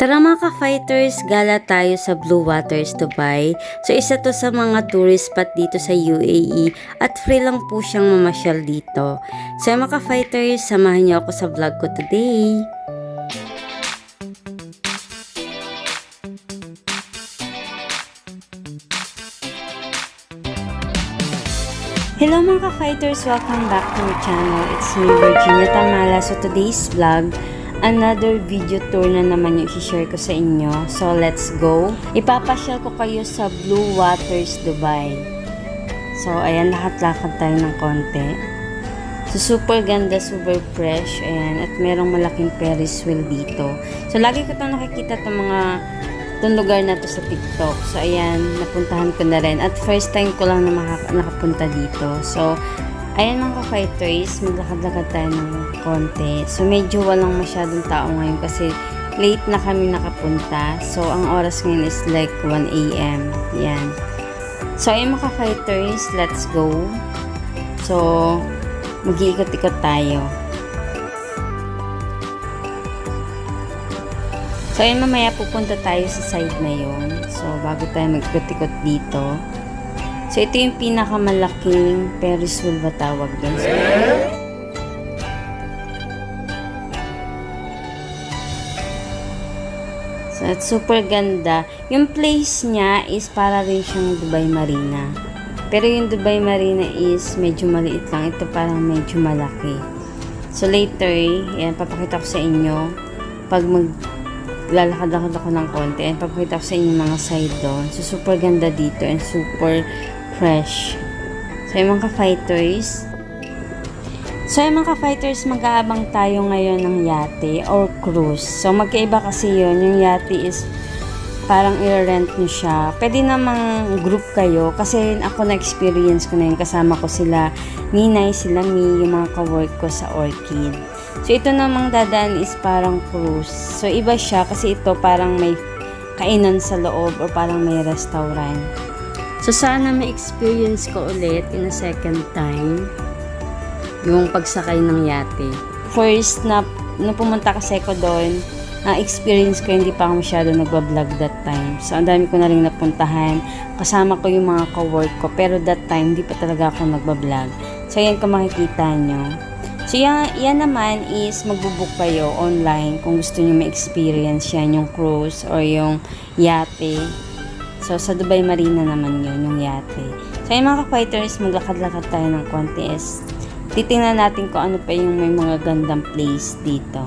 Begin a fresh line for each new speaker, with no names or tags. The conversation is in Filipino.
Tara mga ka-fighters, gala tayo sa Blue Waters, Dubai. So isa to sa mga tourist spot dito sa UAE at free lang po siyang mamasyal dito. So mga ka-fighters, samahan niyo ako sa vlog ko today. Hello mga ka-fighters, welcome back to my channel. It's me, Virginia Tamala. So today's vlog, another video tour na naman yung i-share ko sa inyo. So, let's go. Ipapasyal ko kayo sa Blue Waters, Dubai. So, ayan, lakad-lakad tayo ng konti. So, super ganda, super fresh. Ayan, at merong malaking Ferris wheel dito. So, lagi ko itong nakikita itong lugar na to sa TikTok. So, ayan, napuntahan ko na rin. At first time ko lang na nakapunta dito. So, ayan mga ka-fighters, maglakad-lakad tayo ng konti. So, medyo walang masyadong tao ngayon kasi late na kami nakapunta. So, ang oras ngayon is like 1 AM. Yan. So, ayan mga ka-fighters, let's go. So, mag-iikot-ikot tayo. So, ayan mamaya pupunta tayo sa side na yun. So, bago tayo mag-ikot-ikot dito. So, ito yung pinakamalaking Ferris wheel ba tawag doon. So, at super ganda. Yung place niya is para rin siyang Dubai Marina. Pero yung Dubai Marina is medyo maliit lang. Ito parang medyo malaki. So, later, yan, papakita ko sa inyo. Pag maglalakad-lakad ako ng konti, and papakita ko sa inyo mga side doon. So, super ganda dito and super fresh. So, yung mga ka-fighters. So, yung mga ka-fighters, mag-aabang tayo ngayon ng yate or cruise. So, magkaiba kasi yun. Yung yate is parang i-rent nyo siya. Pwede namang group kayo kasi ako na-experience ko na yun. Kasama ko sila Ninay, sila Mi, yung mga ka-work ko sa Orchid. So, ito namang dadaan is parang cruise. So, iba siya kasi ito parang may kainan sa loob or parang may restaurant. So, sana ma-experience ko ulit in a second time yung pagsakay ng yate. First, na pumunta kasi ko doon, na-experience ko, hindi pa ako masyado nagbablog that time. So, ang dami ko na rin napuntahan. Kasama ko yung mga ka-work ko. Pero that time, hindi pa talaga ako nagbablog. So, yan kung makikita nyo. So, yan naman is magbubook kayo online kung gusto nyo ma-experience yan, yung cruise or yung yate. So, sa Dubai Marina naman yun, yung yate. So, yung mga ka-fighters, maglakad-lakad tayo ng konti. Titingnan natin kung ano pa yung may mga gandang place dito.